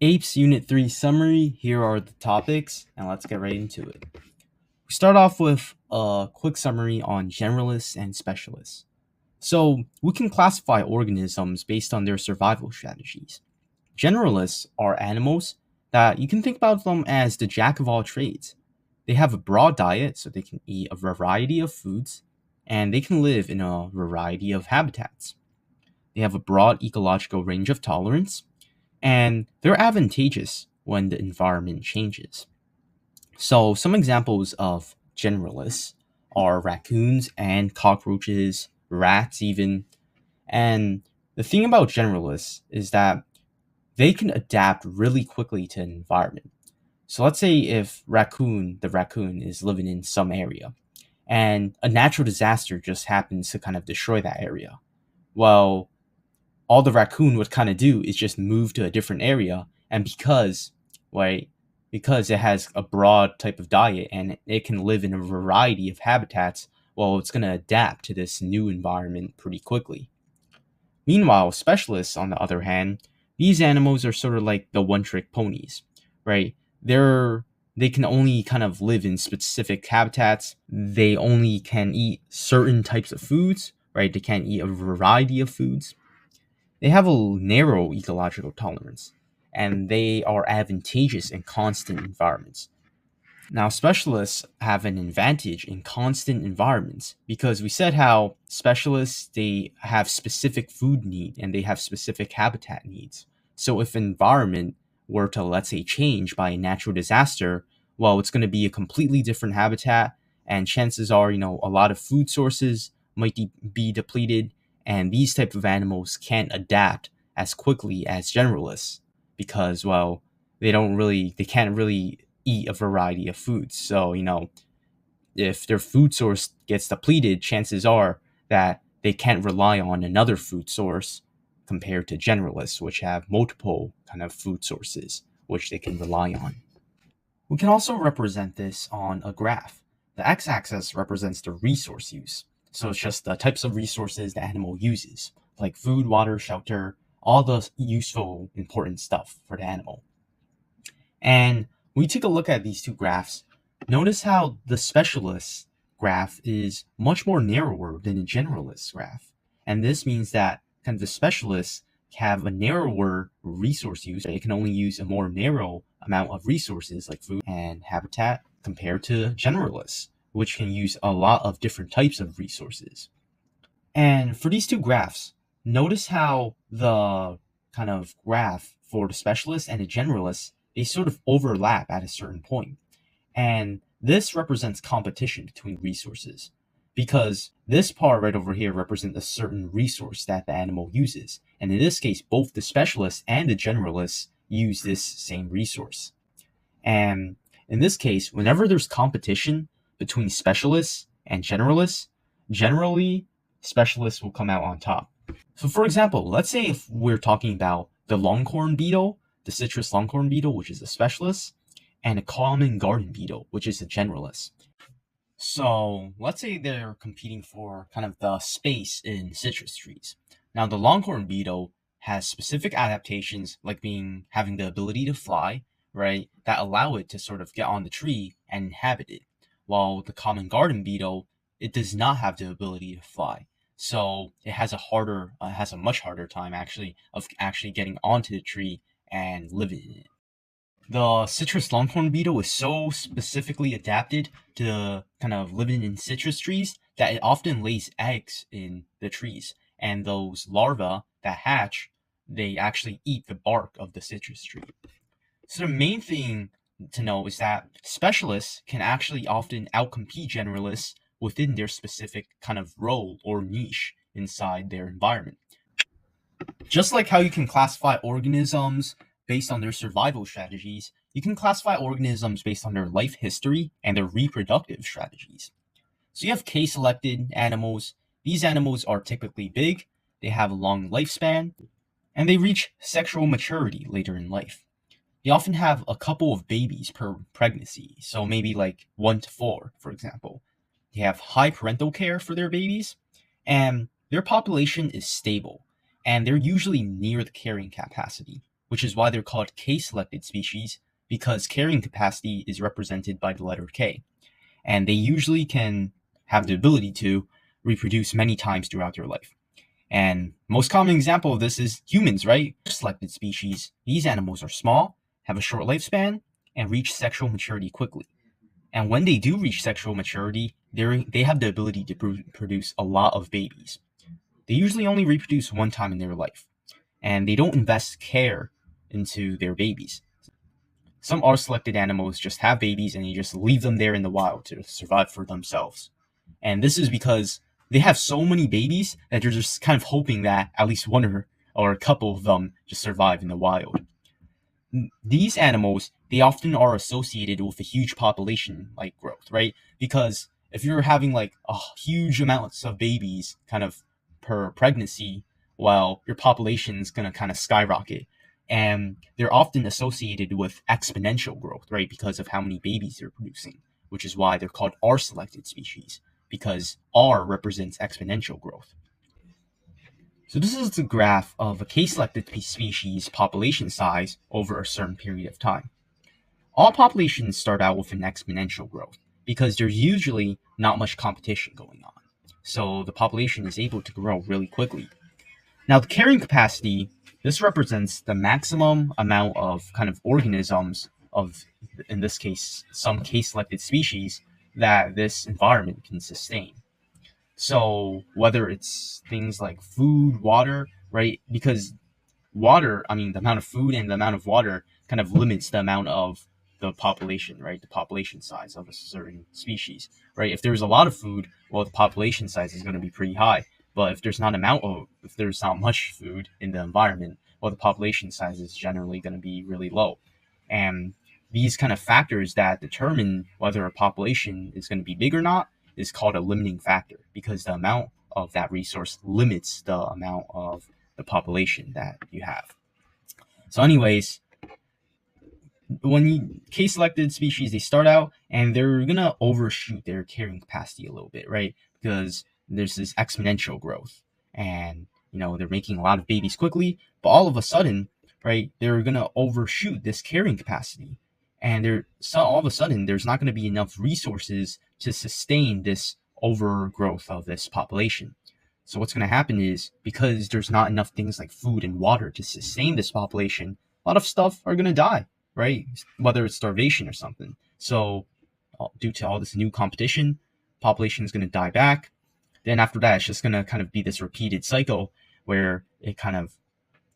Apes Unit 3 summary. Here are the topics, and let's get right into it. We start off with a quick summary on generalists and specialists. So, we can classify organisms based on their survival strategies. Generalists are animals that you can think about them as the jack of all trades. They have a broad diet, so they can eat a variety of foods, and they can live in a variety of habitats. They have a broad ecological range of tolerance, and they're advantageous when the environment changes. So, some examples of generalists are raccoons and cockroaches, rats, even. And the thing about generalists is that they can adapt really quickly to an environment. So, let's say if the raccoon is living in some area, and a natural disaster just happens to kind of destroy that area. Well, all the raccoon would kind of do is just move to a different area, and right because it has a broad type of diet and it can live in a variety of habitats, well, it's going to adapt to this new environment pretty quickly. Meanwhile, specialists, on the other hand, these animals are sort of like the one trick ponies, right? They can only kind of live in specific habitats. They only can eat certain types of foods, right? They can't eat a variety of foods. They have a narrow ecological tolerance, and they are advantageous in constant environments. Now, specialists have an advantage in constant environments because we said how specialists, they have specific food need and they have specific habitat needs. So if environment were to, let's say, change by a natural disaster, well, it's going to be a completely different habitat, and chances are, a lot of food sources might be depleted, and these type of animals can't adapt as quickly as generalists because, well, they can't really eat a variety of foods. So, if their food source gets depleted, chances are that they can't rely on another food source compared to generalists, which have multiple kind of food sources which they can rely on. We can also represent this on a graph. The x-axis represents the resource use. So it's just the types of resources the animal uses, like food, water, shelter, all the useful, important stuff for the animal. And when we take a look at these two graphs, notice how the specialist graph is much more narrower than the generalist graph. And this means that kind of the specialists have a narrower resource use. They can only use a more narrow amount of resources like food and habitat compared to generalists, which can use a lot of different types of resources. And for these two graphs, notice how the kind of graph for the specialist and the generalist, they sort of overlap at a certain point. And this represents competition between resources because this part right over here represents a certain resource that the animal uses. And in this case, both the specialist and the generalist use this same resource. And in this case, whenever there's competition between specialists and generalists, generally specialists will come out on top. So for example, let's say if we're talking about the longhorn beetle, the citrus longhorn beetle, which is a specialist, and a common garden beetle, which is a generalist. So let's say they're competing for kind of the space in citrus trees. Now the longhorn beetle has specific adaptations like having the ability to fly, right, that allow it to sort of get on the tree and inhabit it. While the common garden beetle, it does not have the ability to fly. So it has a much harder time of actually getting onto the tree and living in it. The citrus longhorn beetle is so specifically adapted to kind of living in citrus trees that it often lays eggs in the trees. And those larvae that hatch, they actually eat the bark of the citrus tree. So the main thing to know is that specialists can actually often outcompete generalists within their specific kind of role or niche inside their environment. Just like how you can classify organisms based on their survival strategies, you can classify organisms based on their life history and their reproductive strategies. So you have K-selected animals. These animals are typically big, they have a long lifespan, and they reach sexual maturity later in life. They often have a couple of babies per pregnancy, so maybe like 1 to 4, for example. They have high parental care for their babies, and their population is stable, and they're usually near the carrying capacity, which is why they're called K-selected species, because carrying capacity is represented by the letter K. And they usually can have the ability to reproduce many times throughout their life. And most common example of this is humans, right? Selected species. These animals are small, have a short lifespan, and reach sexual maturity quickly. And when they do reach sexual maturity, they have the ability to produce a lot of babies. They usually only reproduce one time in their life, and they don't invest care into their babies. Some R selected animals just have babies and you just leave them there in the wild to survive for themselves. And this is because they have so many babies that they're just kind of hoping that at least one or a couple of them just survive in the wild. These animals, they often are associated with a huge population like growth, right? Because if you're having like a huge amounts of babies kind of per pregnancy, well, your population is going to kind of skyrocket. And they're often associated with exponential growth, right? Because of how many babies they're producing, which is why they're called R selected species, because R represents exponential growth. So this is the graph of a K-selected species population size over a certain period of time. All populations start out with an exponential growth because there's usually not much competition going on. So the population is able to grow really quickly. Now the carrying capacity, this represents the maximum amount of kind of organisms of, in this case, some K-selected species that this environment can sustain. So whether it's things like food, water, right? Because water, I mean, the amount of food and the amount of water kind of limits the amount of the population, right? The population size of a certain species, right? If there's a lot of food, well, the population size is going to be pretty high. But if there's not much food in the environment, well, the population size is generally going to be really low. And these kind of factors that determine whether a population is going to be big or not is called a limiting factor because the amount of that resource limits the amount of the population that you have. So anyways, when you K-selected species, they start out and they're gonna overshoot their carrying capacity a little bit, right? Because there's this exponential growth, and they're making a lot of babies quickly, but all of a sudden, right, they're gonna overshoot this carrying capacity, and all of a sudden there's not gonna be enough resources to sustain this overgrowth of this population. So what's going to happen is because there's not enough things like food and water to sustain this population, a lot of stuff are going to die, right? Whether it's starvation or something. So due to all this new competition, population is going to die back. Then after that, it's just going to kind of be this repeated cycle where it kind of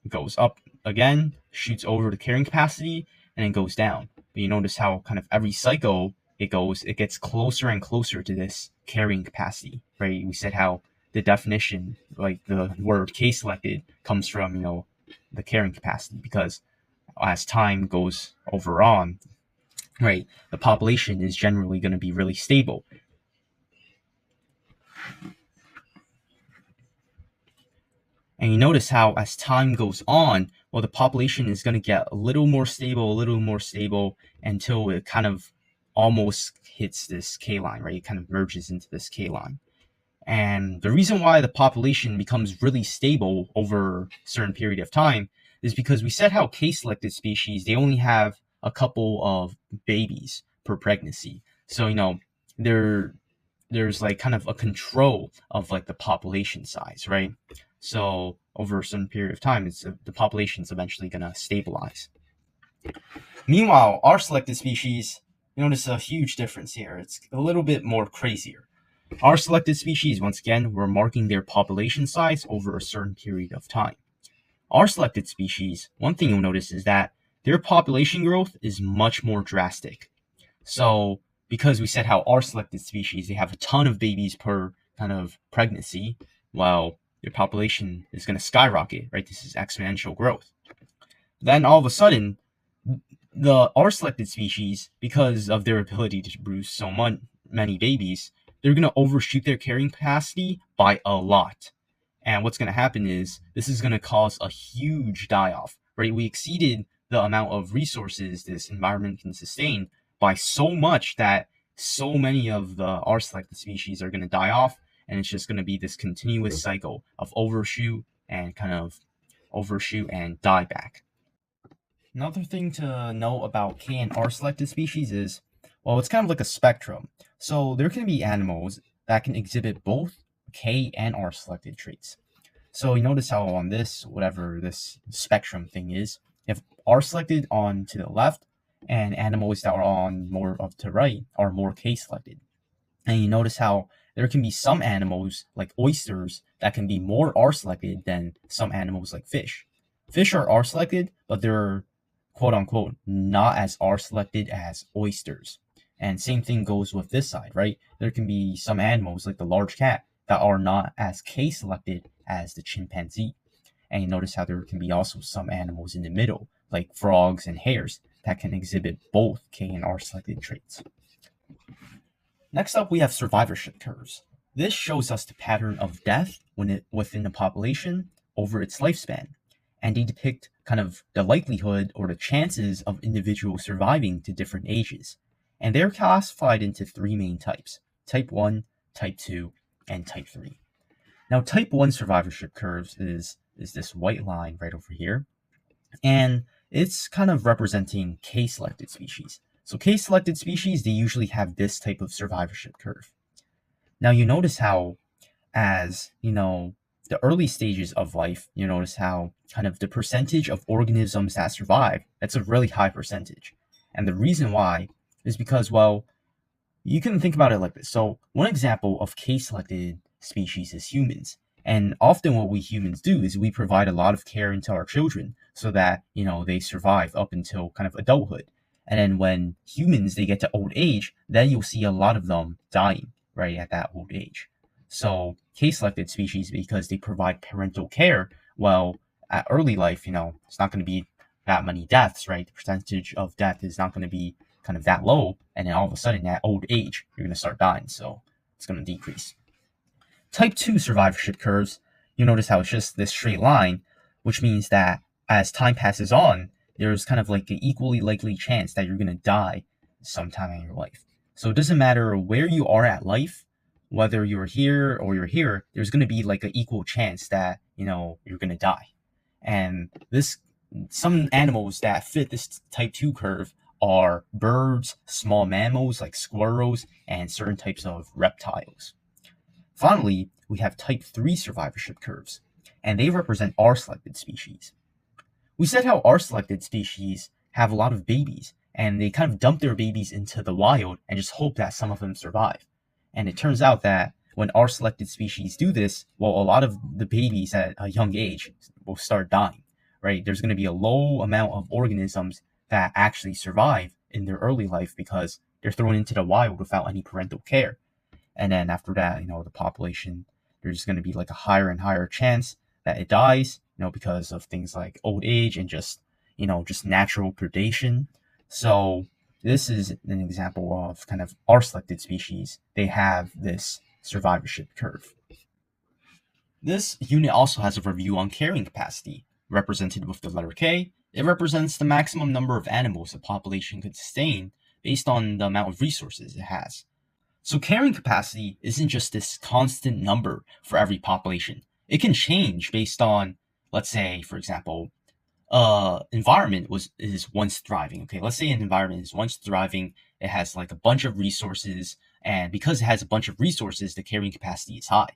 goes up again, shoots over the carrying capacity, and then goes down. But you notice how kind of every cycle it gets closer and closer to this carrying capacity, right? We said how the definition, like the word K-selected, comes from the carrying capacity, because as time goes on, right, the population is generally going to be really stable. And you notice how as time goes on, well, the population is going to get a little more stable until it kind of almost hits this K line, right? It kind of merges into this K line. And the reason why the population becomes really stable over a certain period of time is because we said how K-selected species, they only have a couple of babies per pregnancy. So, there's like kind of a control of like the population size, right? So over a certain period of time, the population is eventually going to stabilize. Meanwhile, our selected species, you notice a huge difference here. It's a little bit more crazier. Our selected species, once again, we're marking their population size over a certain period of time. Our selected species, one thing you'll notice is that their population growth is much more drastic. So because we said how our selected species, they have a ton of babies per kind of pregnancy, while their population is going to skyrocket, right? This is exponential growth. Then all of a sudden, the R selected species, because of their ability to produce so many babies, they're going to overshoot their carrying capacity by a lot. And what's going to happen is this is going to cause a huge die-off, right? We exceeded the amount of resources this environment can sustain by so much that so many of the R selected species are going to die off, and it's just going to be this continuous cycle of overshoot and die back. Another thing to know about K and R selected species is, well, it's kind of like a spectrum. So there can be animals that can exhibit both K and R selected traits. So you notice how on this, whatever this spectrum thing is, you have R selected on to the left, and animals that are on more of to right are more K selected. And you notice how there can be some animals like oysters that can be more R selected than some animals like fish. Fish are R selected, but they're quote unquote not as R selected as oysters. And same thing goes with this side, right? There can be some animals like the large cat that are not as K selected as the chimpanzee. And you notice how there can be also some animals in the middle, like frogs and hares, that can exhibit both K and R selected traits. Next up, we have survivorship curves. This shows us the pattern of death within the population over its lifespan, and they depict kind of the likelihood or the chances of individuals surviving to different ages. And they're classified into three main types: type 1, type 2, and type 3. Now, type 1 survivorship curves is this white line right over here, and it's kind of representing K-selected species. So K-selected species, they usually have this type of survivorship curve. Now you notice how, as the early stages of life, you notice how kind of the percentage of organisms that survive, that's a really high percentage. And the reason why is because, well, you can think about it like this. So one example of K-selected species is humans. And often what we humans do is we provide a lot of care into our children so that, they survive up until kind of adulthood. And then when humans, they get to old age, then you'll see a lot of them dying right at that old age. So K-selected species, because they provide parental care, well, at early life, it's not going to be that many deaths, right? The percentage of death is not going to be kind of that low, and then all of a sudden at old age you're going to start dying, so it's going to decrease. Type 2 survivorship curves, you notice how it's just this straight line, which means that as time passes on, there's kind of like an equally likely chance that you're going to die sometime in your life. So it doesn't matter where you are at life, whether you're here or you're here, there's going to be like an equal chance that you're going to die. And some animals that fit this type 2 curve are birds, small mammals like squirrels, and certain types of reptiles. Finally, we have type 3 survivorship curves, and they represent R-selected species. We said how R-selected species have a lot of babies, and they kind of dump their babies into the wild and just hope that some of them survive. And it turns out that when R-selected species do this, well, a lot of the babies at a young age will start dying, right? There's going to be a low amount of organisms that actually survive in their early life because they're thrown into the wild without any parental care. And then after that, the population, there's going to be like a higher and higher chance that it dies, because of things like old age and just natural predation. So this is an example of kind of R-selected species. They have this survivorship curve. This unit also has a review on carrying capacity, represented with the letter K. It represents the maximum number of animals a population could sustain based on the amount of resources it has. So carrying capacity isn't just this constant number for every population. It can change based on, let's say, for example, environment is once thriving. Okay, let's say an environment is once thriving. It has like a bunch of resources, and because it has a bunch of resources, the carrying capacity is high.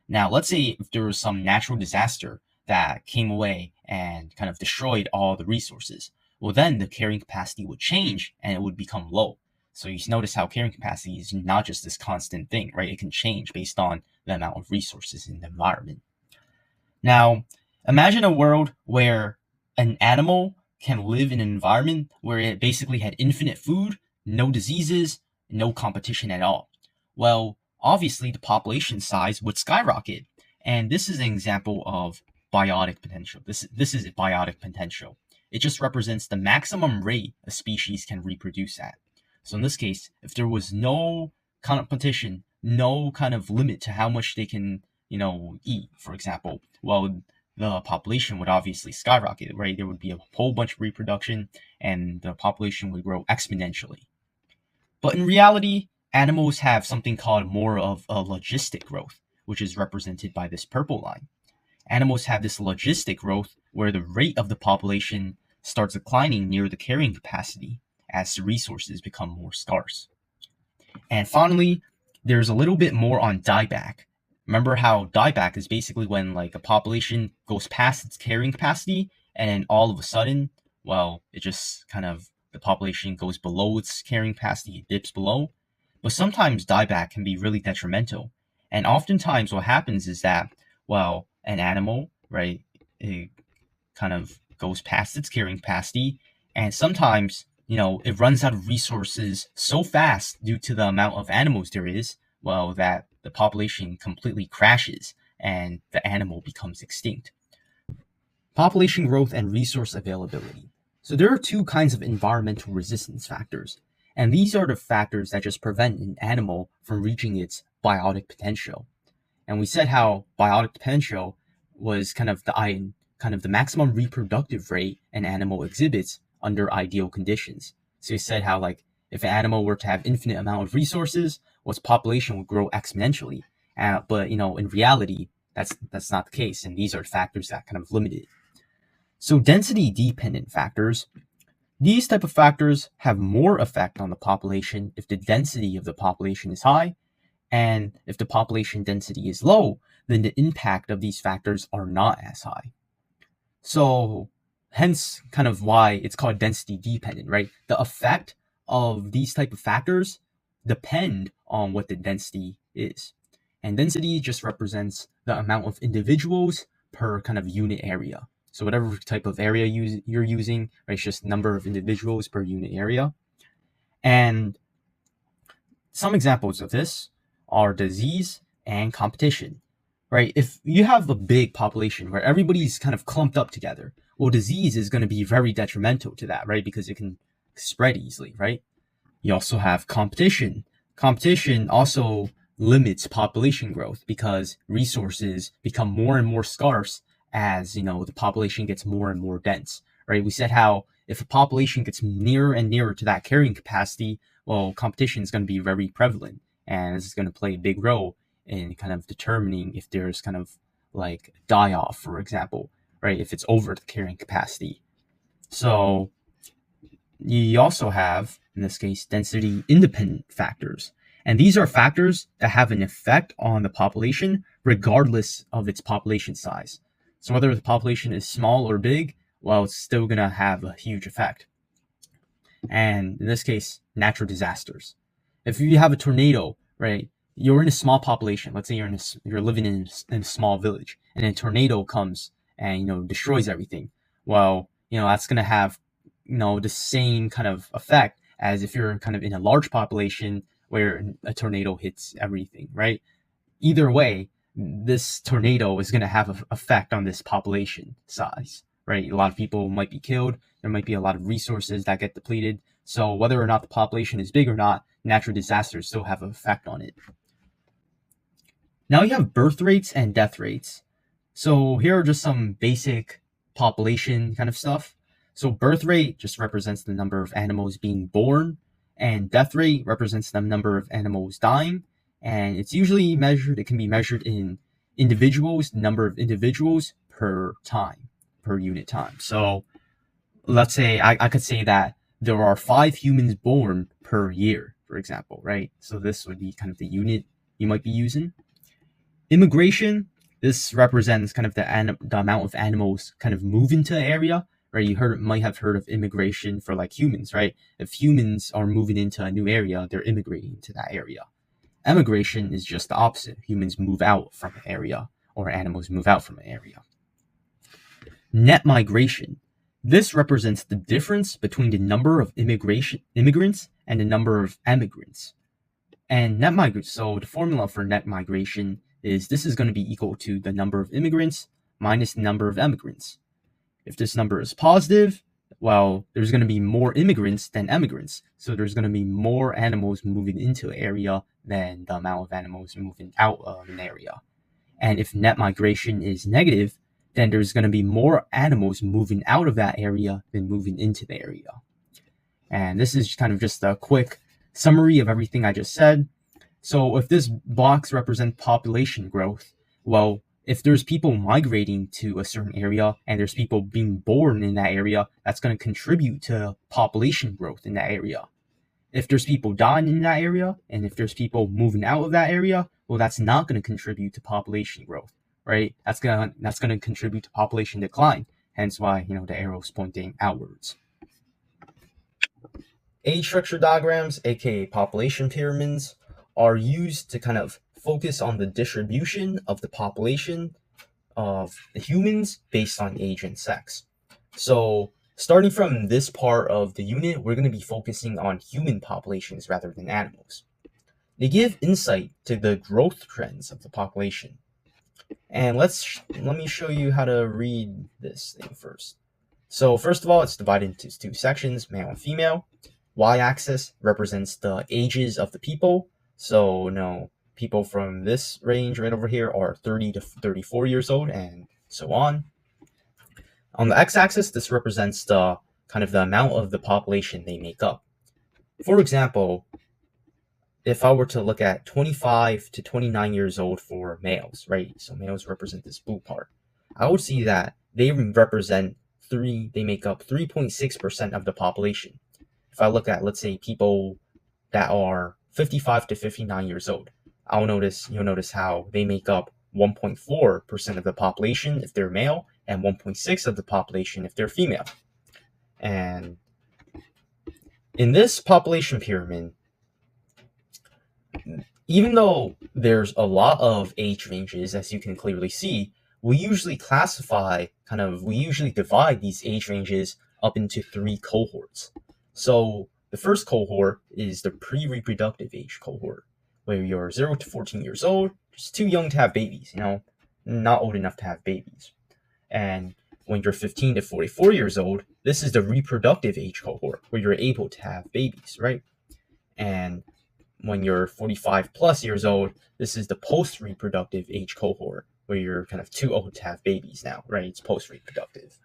Now, let's say if there was some natural disaster that came away and kind of destroyed all the resources, well, then the carrying capacity would change and it would become low. So you notice how carrying capacity is not just this constant thing, right? It can change based on the amount of resources in the environment. Now, imagine a world where an animal can live in an environment where it basically had infinite food, no diseases, no competition at all. Well, obviously the population size would skyrocket. And this is an example of biotic potential. This is biotic potential. It just represents the maximum rate a species can reproduce at. So in this case, if there was no competition, no kind of limit to how much they can, eat, for example, well, the population would obviously skyrocket, right? There would be a whole bunch of reproduction and the population would grow exponentially. But in reality, animals have something called more of a logistic growth, which is represented by this purple line. Animals have this logistic growth where the rate of the population starts declining near the carrying capacity as the resources become more scarce. And finally, there's a little bit more on dieback. Remember how dieback is basically when like a population goes past its carrying capacity and then all of a sudden, well, it just kind of the population goes below its carrying capacity, it dips below. But sometimes dieback can be really detrimental. And oftentimes what happens is that, well, an animal, right, it kind of goes past its carrying capacity, and sometimes it runs out of resources so fast due to the amount of animals there is, well, that the population completely crashes and the animal becomes extinct. Population growth and resource availability. So there are two kinds of environmental resistance factors, and these are the factors that just prevent an animal from reaching its biotic potential. And we said how biotic potential was kind of the maximum reproductive rate an animal exhibits under ideal conditions. So we said how like if an animal were to have infinite amount of resources, well, its population would grow exponentially. But in reality, that's not the case, and these are factors that kind of limit it. So density dependent factors. These type of factors have more effect on the population if the density of the population is high, and if the population density is low, then the impact of these factors are not as high. So hence kind of why it's called density dependent, right? The effect of these type of factors depend on what the density is. And density just represents the amount of individuals per kind of unit area. So whatever type of area you're using, right, it's just number of individuals per unit area. And some examples of this are disease and competition, right? If you have a big population where everybody's kind of clumped up together, well, disease is going to be very detrimental to that, right? Because it can spread easily, right? You also have competition. Competition also limits population growth because resources become more and more scarce as the population gets more and more dense, right? We said how if a population gets nearer and nearer to that carrying capacity, well, competition is going to be very prevalent, and this is going to play a big role in kind of determining if there's kind of like die off, for example, right? If it's over the carrying capacity. So you also have, in this case, density independent factors. And these are factors that have an effect on the population regardless of its population size. So whether the population is small or big, well, it's still going to have a huge effect. And in this case, natural disasters. If you have a tornado, right, you're in a small population. Let's say you're living in a small village, and a tornado comes and destroys everything. Well, that's going to have the same kind of effect as if you're kind of in a large population where a tornado hits everything, right? Either way, this tornado is going to have an effect on this population size, right? A lot of people might be killed. There might be a lot of resources that get depleted. So whether or not the population is big or not, natural disasters still have an effect on it. Now you have birth rates and death rates. So here are just some basic population kind of stuff. So birth rate just represents the number of animals being born, and death rate represents the number of animals dying. And it's usually measured, it can be measured in individuals, number of individuals per unit time. So let's say I could say that there are 5 humans born per year, for example, right? So this would be kind of the unit you might be using. Immigration, this represents kind of the amount of animals kind of move into the area, right? You might have heard of immigration for like humans, right? If humans are moving into a new area, they're immigrating to that area. Emigration is just the opposite. Humans move out from an area, or animals move out from an area. Net migration. This represents the difference between the number of immigrants and the number of emigrants. And so the formula for net migration is this is going to be equal to the number of immigrants minus the number of emigrants. If this number is positive, well, there's going to be more immigrants than emigrants. So there's going to be more animals moving into an area than the amount of animals moving out of an area. And if net migration is negative, then there's going to be more animals moving out of that area than moving into the area. And this is kind of just a quick summary of everything I just said. So if this box represents population growth, well, If there's people migrating to a certain area and there's people being born in that area, that's going to contribute to population growth in that area. If there's people dying in that area and if there's people moving out of that area, well, that's not going to contribute to population growth, right? That's going to contribute to population decline. Hence why, the arrow's pointing outwards. Age structure diagrams, aka population pyramids, are used to kind of focus on the distribution of the population of the humans based on age and sex. So starting from this part of the unit, we're going to be focusing on human populations rather than animals. They give insight to the growth trends of the population. And let me show you how to read this thing first. So first of all, it's divided into two sections, male and female. Y-axis represents the ages of the people. So, people from this range right over here are 30 to 34 years old and so on. On the x-axis, this represents the kind of the amount of the population they make up. For example, if I were to look at 25 to 29 years old for males, right? So males represent this blue part. I would see that they make up 3.6% of the population. If I look at, let's say, people that are 55 to 59 years old, you'll notice how they make up 1.4% of the population if they're male and 1.6% of the population if they're female. And in this population pyramid, even though there's a lot of age ranges, as you can clearly see, we usually divide these age ranges up into three cohorts. So the first cohort is the pre-reproductive age cohort, where you're 0 to 14 years old, just too young to have babies, not old enough to have babies. And when you're 15 to 44 years old, this is the reproductive age cohort, where you're able to have babies, right? And when you're 45 plus years old, this is the post-reproductive age cohort, where you're kind of too old to have babies now, right? It's post-reproductive.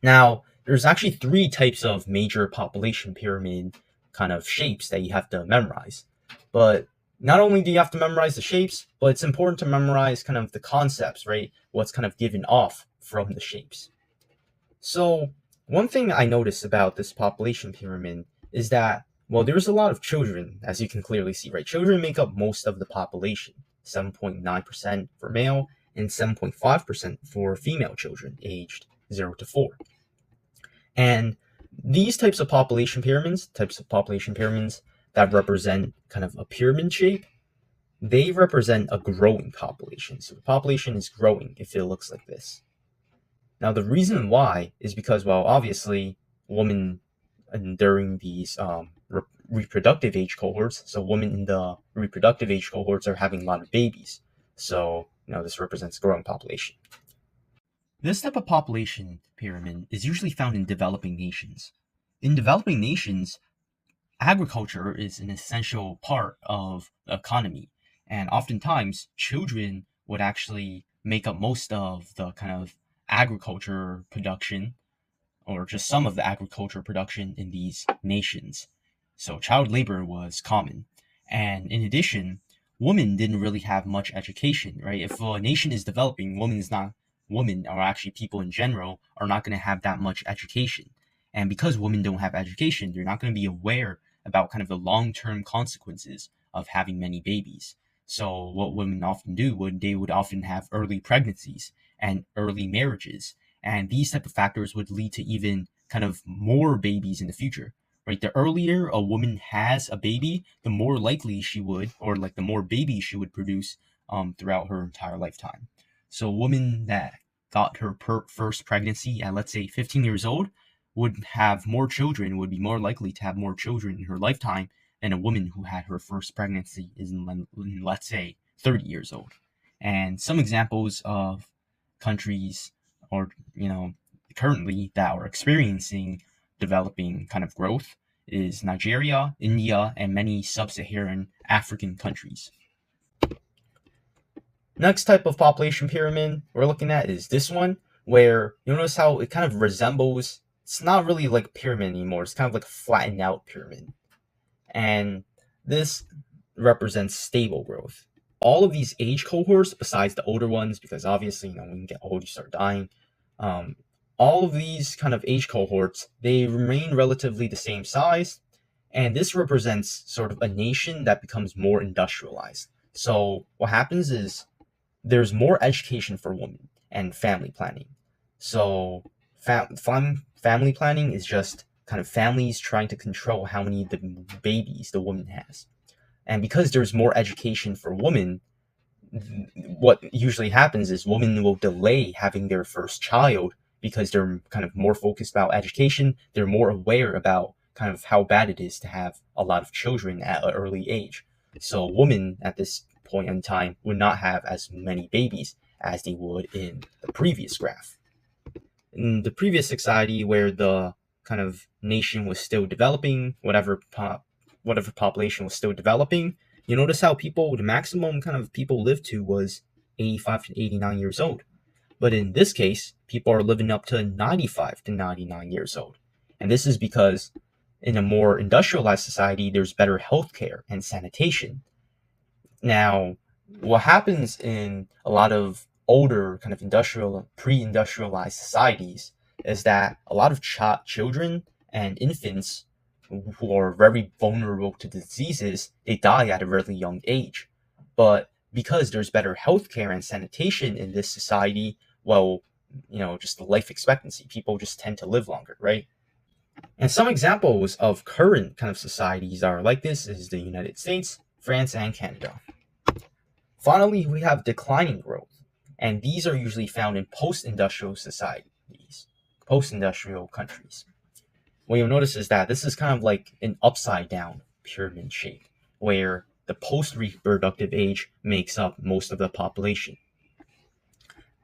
Now, there's actually three types of major population pyramid kind of shapes that you have to memorize. But not only do you have to memorize the shapes, but it's important to memorize kind of the concepts, right? What's kind of given off from the shapes. So one thing I noticed about this population pyramid is that, well, there's a lot of children, as you can clearly see, right? Children make up most of the population, 7.9% for male and 7.5% for female children aged 0 to 4. And these types of population pyramids that represent kind of a pyramid shape, they represent a growing population. So the population is growing if it looks like this. Now, the reason why is because, well, obviously, women during these reproductive age cohorts, so women in the reproductive age cohorts are having a lot of babies. So, this represents a growing population. This type of population pyramid is usually found in developing nations. In developing nations, agriculture is an essential part of the economy, and oftentimes children would actually make up most of the kind of agriculture production, or just some of the agriculture production in these nations. So child labor was common. And in addition, women didn't really have much education, right? If a nation is developing, women, or actually people in general, are not going to have that much education. And because women don't have education, they're not going to be aware about kind of the long-term consequences of having many babies. So what women often do, they would often have early pregnancies and early marriages. And these type of factors would lead to even kind of more babies in the future, right? The earlier a woman has a baby, the more likely she would, or like the more babies she would produce throughout her entire lifetime. So a woman that got her first pregnancy at, let's say, 15 years old would have more children, would be more likely to have more children in her lifetime than a woman who had her first pregnancy in let's say, 30 years old. And some examples of countries or, currently that are experiencing developing kind of growth is Nigeria, India, and many sub-Saharan African countries. Next type of population pyramid we're looking at is this one, where you notice how it kind of resembles, it's not really like a pyramid anymore, it's kind of like a flattened out pyramid. And this represents stable growth. all of these age cohorts, besides the older ones, because obviously, when you get old, you start dying. Um, all of these kind of age cohorts, they remain relatively the same size, and this represents sort of a nation that becomes more industrialized. So what happens is there's more education for women and family planning. So family planning is just kind of families trying to control how many the babies the woman has. And because there's more education for women, what usually happens is women will delay having their first child because they're kind of more focused about education. They're more aware about kind of how bad it is to have a lot of children at an early age. So women at this point in time would not have as many babies as they would in the previous graph. In the previous society where the kind of nation was still developing, whatever population was still developing, you notice how the maximum kind of people lived to was 85 to 89 years old. But in this case, people are living up to 95 to 99 years old. And this is because in a more industrialized society, there's better healthcare and sanitation. Now, what happens in a lot of older kind of pre-industrialized societies is that a lot of children and infants who are very vulnerable to diseases, they die at a really young age. But because there's better healthcare and sanitation in this society, well, just the life expectancy, people just tend to live longer, right? And some examples of current kind of societies are like this is the United States, France, and Canada. Finally, we have declining growth, and these are usually found in post-industrial societies, post-industrial countries. What you'll notice is that this is kind of like an upside down pyramid shape, where the post-reproductive age makes up most of the population.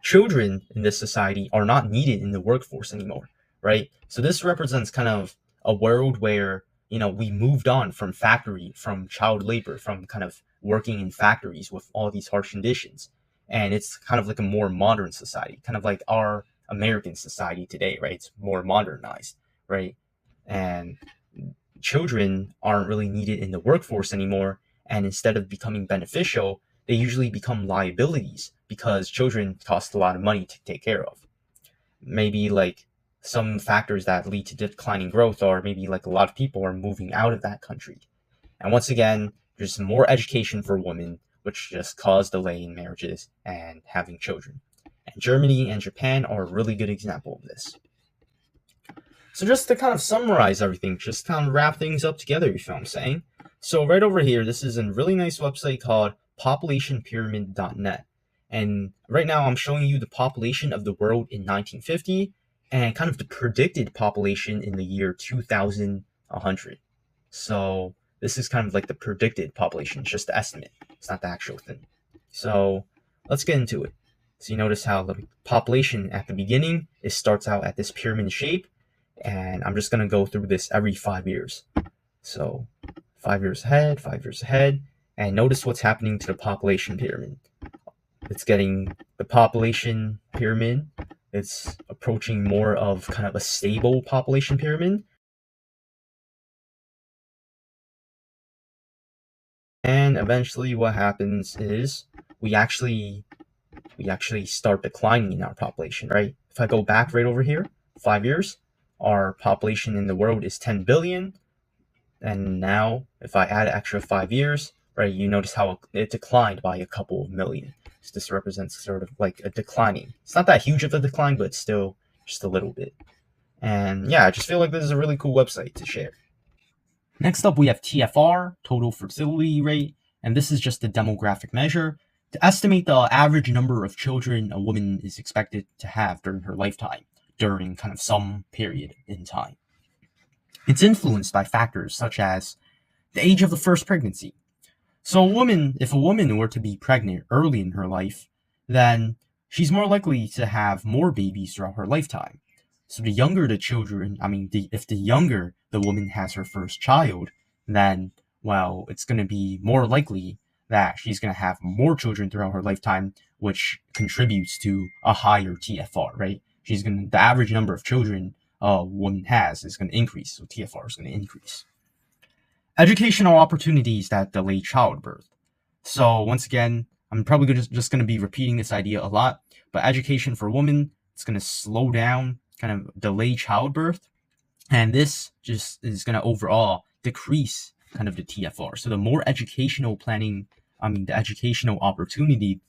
Children in this society are not needed in the workforce anymore, right? So this represents kind of a world where, we moved on from child labor, from kind of working in factories with all these harsh conditions. And it's kind of like a more modern society, kind of like our American society today, right? It's more modernized, right? And children aren't really needed in the workforce anymore. And instead of becoming beneficial, they usually become liabilities because children cost a lot of money to take care of. Maybe like some factors that lead to declining growth are maybe like a lot of people are moving out of that country. And once again, there's more education for women, which just cause delay in marriages and having children. And Germany and Japan are a really good example of this. So just to kind of summarize everything, just kind of wrap things up together, you feel what I'm saying? So right over here, this is a really nice website called populationpyramid.net. And right now I'm showing you the population of the world in 1950 and kind of the predicted population in the year 2100. So this is kind of like the predicted population, it's just the estimate. It's not the actual thing. So let's get into it. So you notice how the population at the beginning, it starts out at this pyramid shape. And I'm just going to go through this every 5 years. So 5 years ahead, and notice what's happening to the population pyramid. It's getting the population pyramid. It's approaching more of kind of a stable population pyramid. And eventually what happens is we actually start declining in our population, right? If I go back right over here, 5 years, our population in the world is 10 billion. And now if I add extra 5 years, right, you notice how it declined by a couple of million. So this represents sort of like a declining. It's not that huge of a decline, but it's still just a little bit. And yeah, I just feel like this is a really cool website to share. Next up, we have TFR, total fertility rate, and this is just a demographic measure to estimate the average number of children a woman is expected to have during her lifetime, during kind of some period in time. It's influenced by factors such as the age of the first pregnancy. So if a woman were to be pregnant early in her life, then she's more likely to have more babies throughout her lifetime. So the younger the children, if the younger the woman has her first child, then, well, it's going to be more likely that she's going to have more children throughout her lifetime, which contributes to a higher TFR, right? The average number of children a woman has is going to increase, so TFR is going to increase. Educational opportunities that delay childbirth. So once again, I'm probably just going to be repeating this idea a lot, but education for women, it's going to slow down, kind of delay childbirth, and this just is going to overall decrease kind of the TFR. So the more educational planning, the educational opportunity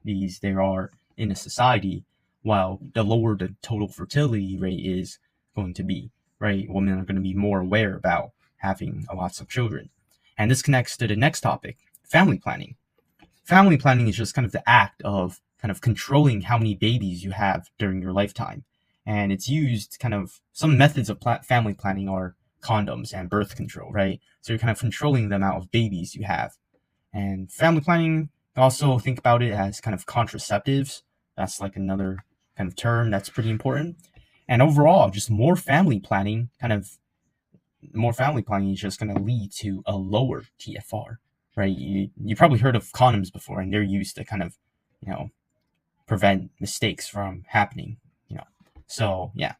there are in a society, while the lower the total fertility rate is going to be, right? Women are going to be more aware about having lots of children. And this connects to the next topic, family planning. Family planning is just kind of the act of kind of controlling how many babies you have during your lifetime. And it's used kind of, some methods of family planning are condoms and birth control, right? So you're kind of controlling the amount of babies you have. And family planning, also think about it as kind of contraceptives. That's like another kind of term that's pretty important. And overall, just more family planning is just going to lead to a lower TFR, right? You probably heard of condoms before, and they're used to kind of, you know, prevent mistakes from happening, you know. So, yeah.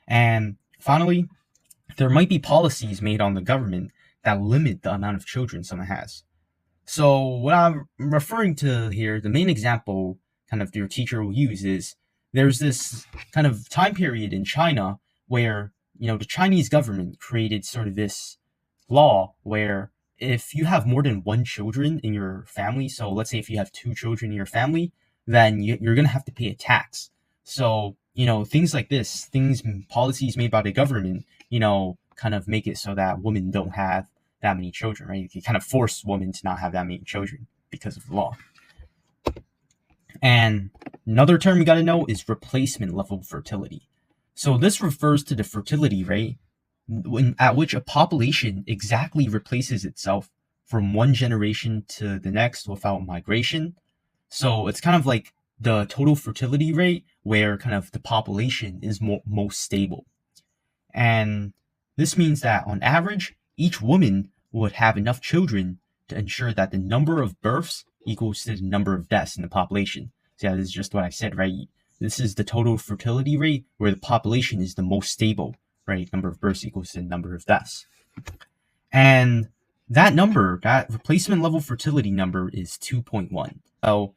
And finally, there might be policies made on the government that limit the amount of children someone has. So what I'm referring to here, the main example kind of your teacher will use is there's this kind of time period in China where, the Chinese government created sort of this law where if you have more than one children in your family, so let's say if you have two children in your family, then you're going to have to pay a tax. So, things like this, policies made by the government, kind of make it so that women don't have that many children, right? You kind of force women to not have that many children because of the law. And another term you got to know is replacement level fertility. So this refers to the fertility rate at which a population exactly replaces itself from one generation to the next without migration. So it's kind of like the total fertility rate where kind of the population is most stable. And this means that on average, each woman would have enough children to ensure that the number of births equals to the number of deaths in the population. So yeah, this is just what I said, right? This is the total fertility rate where the population is the most stable, right? Number of births equals to the number of deaths. And that number, that replacement level fertility number is 2.1. So,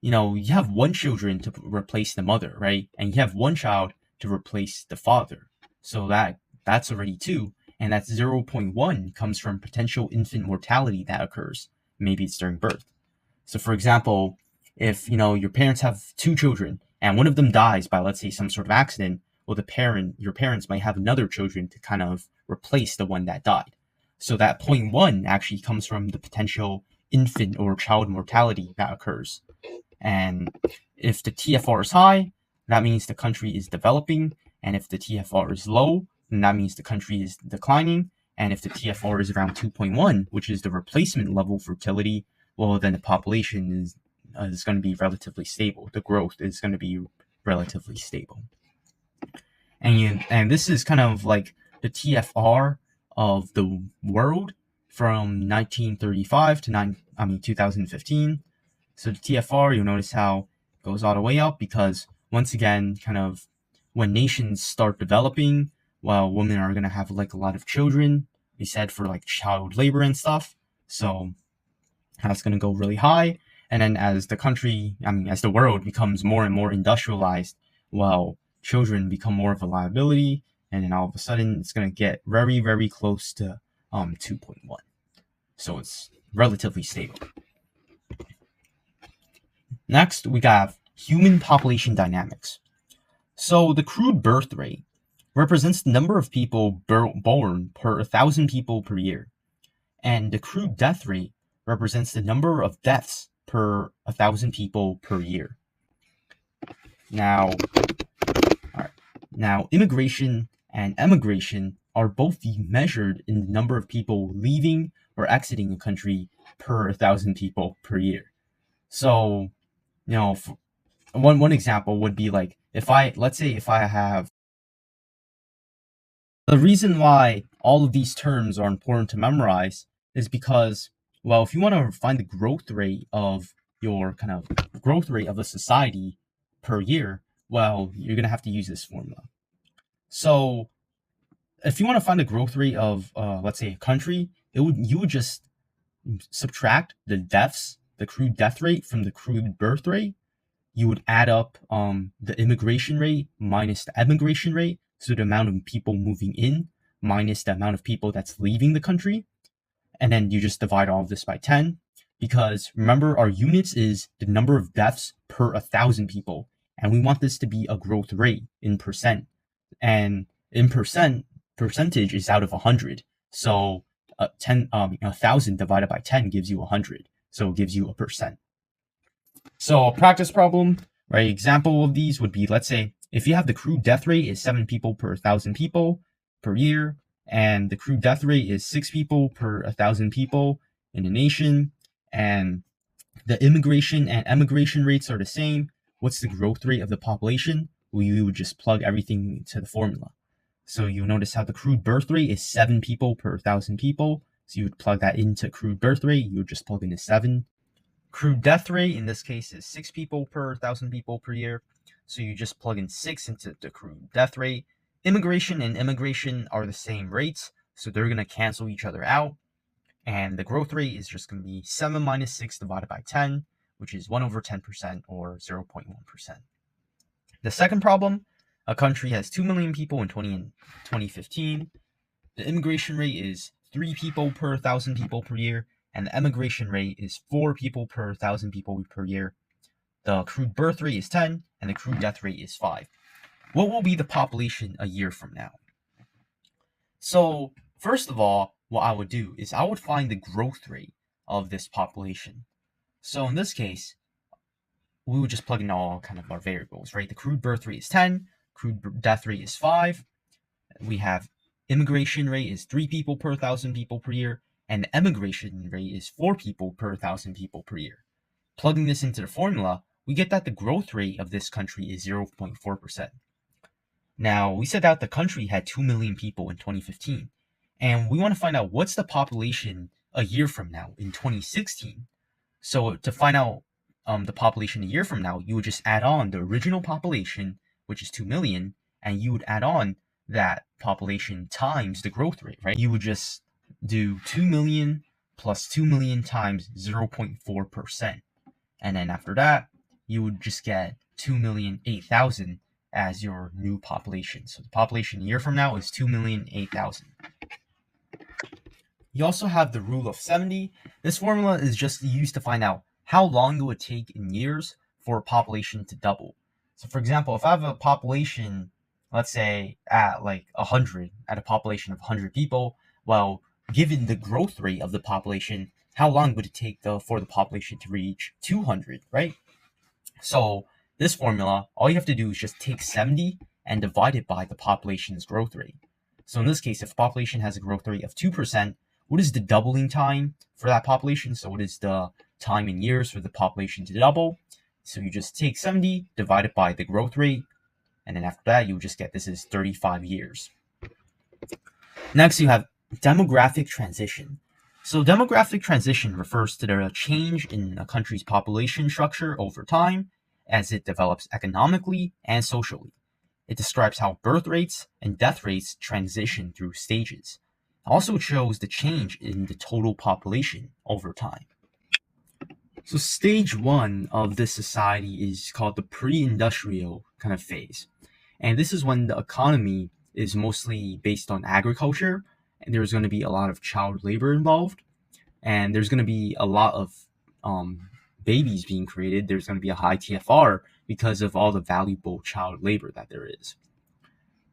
you have one children to replace the mother, right? And you have one child to replace the father. So that's already 2. And that 0.1 comes from potential infant mortality that occurs. Maybe it's during birth. So for example, if your parents have 2 children and one of them dies by, let's say, some sort of accident, well, your parents might have another children to kind of replace the one that died. So that 0.1 actually comes from the potential infant or child mortality that occurs. And if the TFR is high, that means the country is developing. And if the TFR is low, then that means the country is declining. And if the TFR is around 2.1, which is the replacement level fertility, well, then the population is going to be relatively stable. The growth is going to be relatively stable. And this is kind of like the TFR of the world from 1935 to 2015. So the TFR, you'll notice how it goes all the way up because once again, kind of when nations start developing, well, women are gonna have like a lot of children. We said for like child labor and stuff. So that's gonna go really high. And then as the world becomes more and more industrialized, well, children become more of a liability, and then all of a sudden it's gonna get very, very close to 2.1. So it's relatively stable. Next, we got human population dynamics. So the crude birth rate represents the number of people born per 1,000 people per year. And the crude death rate represents the number of deaths per 1,000 people per year. Now, immigration and emigration are both measured in the number of people leaving or exiting a country per 1,000 people per year. So, one example would be like let's say if I have, the reason why all of these terms are important to memorize is because, well, if you want to find the growth rate of a society per year, well, you're going to have to use this formula. So if you want to find the growth rate of let's say a country, you would just subtract the deaths, the crude death rate from the crude birth rate, you would add up the immigration rate minus the emigration rate, so the amount of people moving in minus the amount of people that's leaving the country, and then you just divide all of this by 10, because remember, our units is the number of deaths per 1,000 people, and we want this to be a growth rate in percent, and in percentage is out of 100, so 1,000 divided by 10 gives you 100, so it gives you a percent. So a practice problem, right? Example of these would be, let's say, if you have the crude death rate is 7 people per 1,000 people per year, and the crude death rate is 6 people per 1,000 people in a nation, and the immigration and emigration rates are the same, what's the growth rate of the population? Well, you would just plug everything into the formula. So you'll notice how the crude birth rate is 7 people per 1,000 people. So you would plug that into crude birth rate. You would just plug in a 7. Crude death rate in this case is 6 people per 1,000 people per year. So you just plug in 6 into the crude death rate. Immigration and emigration are the same rates, so they're going to cancel each other out. And the growth rate is just going to be 7 minus 6 divided by 10, which is 1 over 10% or 0.1%. The second problem, a country has 2 million people in 2015. The immigration rate is 3 people per 1,000 people per year, and the emigration rate is 4 people per 1,000 people per year. The crude birth rate is 10, and the crude death rate is 5. What will be the population a year from now? So, first of all, what I would do is I would find the growth rate of this population. So in this case, we would just plug in all kind of our variables, right? The crude birth rate is 10, crude death rate is 5. We have immigration rate is 3 people per 1,000 people per year, and the emigration rate is 4 people per 1,000 people per year. Plugging this into the formula, we get that the growth rate of this country is 0.4%. Now, we said that the country had 2 million people in 2015, and we want to find out what's the population a year from now in 2016. So to find out the population a year from now, you would just add on the original population, which is 2 million, and you would add on that population times the growth rate, right? You would just do 2 million plus 2 million times 0.4%. And then after that, you would just get 2,008,000 as your new population. So the population a year from now is 2,008,000. You also have the rule of 70. This formula is just used to find out how long it would take in years for a population to double. So for example, if I have a population, let's say at like 100, at a population of 100 people, well, given the growth rate of the population, how long would it take for the population to reach 200, right? So this formula, all you have to do is just take 70 and divide it by the population's growth rate. So in this case, if a population has a growth rate of 2%, what is the doubling time for that population? So what is the time in years for the population to double? So you just take 70, divide it by the growth rate, and then after that, you just get this is 35 years. Next, you have demographic transition. So demographic transition refers to the change in a country's population structure over time as it develops economically and socially. It describes how birth rates and death rates transition through stages. It also shows the change in the total population over time. So stage 1 of this society is called the pre-industrial kind of phase. And this is when the economy is mostly based on agriculture, and there's going to be a lot of child labor involved, and there's going to be a lot of babies being created. There's going to be a high TFR because of all the valuable child labor that there is.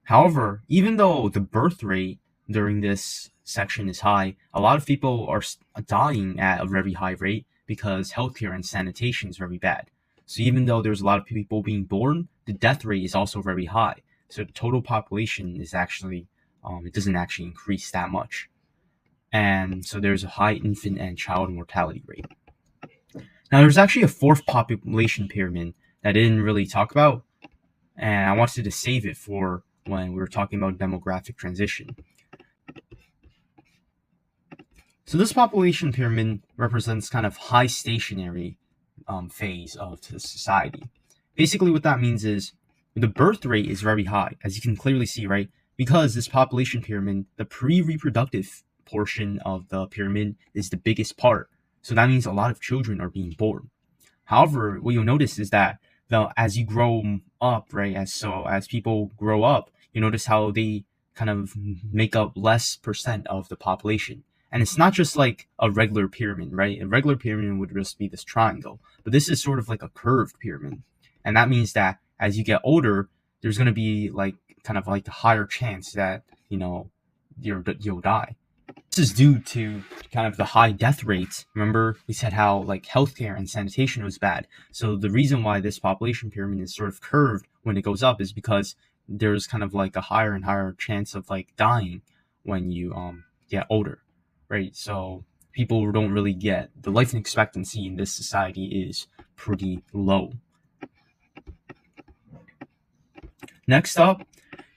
However, even though the birth rate during this section is high, a lot of people are dying at a very high rate because healthcare and sanitation is very bad. So even though there's a lot of people being born, the death rate is also very high. So the total population is actually, it doesn't actually increase that much. And so there's a high infant and child mortality rate. Now there's actually a fourth population pyramid that I didn't really talk about, and I wanted to save it for when we were talking about demographic transition. So this population pyramid represents kind of high stationary phase of the society. Basically what that means is the birth rate is very high, as you can clearly see, right? Because this population pyramid, the pre-reproductive portion of the pyramid is the biggest part. So that means a lot of children are being born. However, what you'll notice is that as you grow up, right, as people grow up, you notice how they kind of make up less percent of the population. And it's not just like a regular pyramid, right? A regular pyramid would just be this triangle, but this is sort of like a curved pyramid. And that means that as you get older, there's going to be like kind of like the higher chance that, you'll die. This is due to kind of the high death rates. Remember, we said how like healthcare and sanitation was bad. So the reason why this population pyramid is sort of curved when it goes up is because there's kind of like a higher and higher chance of like dying when you get older, right? So people don't really get the life expectancy in this society is pretty low. Next up,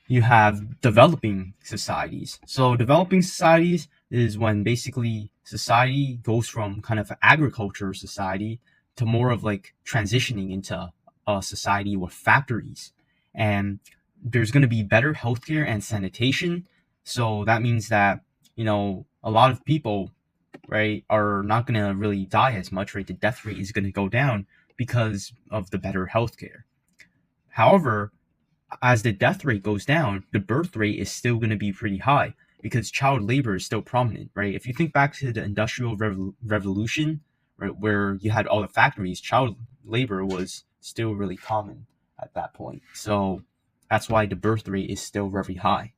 you have developing societies. So developing societies is when basically society goes from kind of agriculture society to more of like transitioning into a society with factories. And there's going to be better healthcare and sanitation. So that means that, a lot of people, right, are not going to really die as much, right? The death rate is going to go down because of the better healthcare. However, as the death rate goes down, the birth rate is still going to be pretty high because child labor is still prominent, right? If you think back to the Industrial Revolution, right, where you had all the factories, child labor was still really common at that point. So that's why the birth rate is still very high.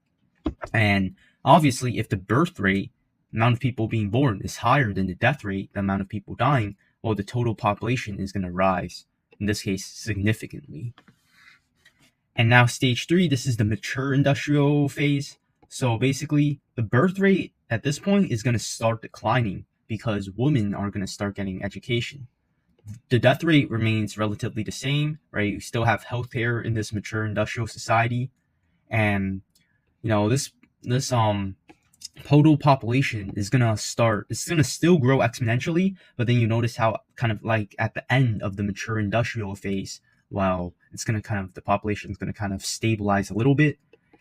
And obviously, if the birth rate, amount of people being born, is higher than the death rate, the amount of people dying, well, the total population is going to rise, in this case, significantly. And now stage 3, this is the mature industrial phase. So basically, the birth rate at this point is going to start declining because women are going to start getting education. The death rate remains relatively the same, right? You still have healthcare in this mature industrial society. And, this total population is going to it's going to still grow exponentially, but then you notice how kind of like at the end of the mature industrial phase, well, it's going to the population is going to kind of stabilize a little bit.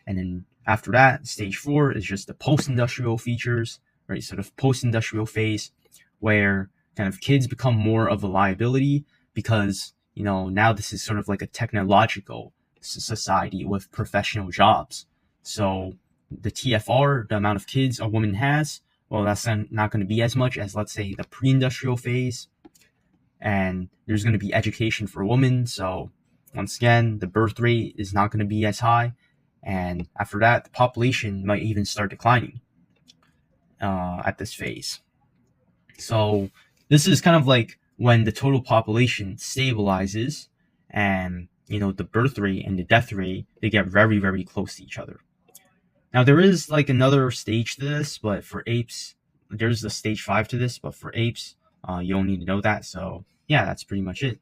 And then after that, stage 4 is just the post-industrial features, right? Sort of post-industrial phase where kind of kids become more of a liability because, now this is sort of like a technological society with professional jobs. So the TFR, the amount of kids a woman has, well, that's not going to be as much as, let's say, the pre-industrial phase. And there's going to be education for women. So once again, the birth rate is not going to be as high. And after that, the population might even start declining at this phase. So this is kind of like when the total population stabilizes and, the birth rate and the death rate, they get very, very close to each other. Now, there is like another stage to this, but for apes, there's a stage 5 to this, but for apes, you don't need to know that. So yeah, that's pretty much it.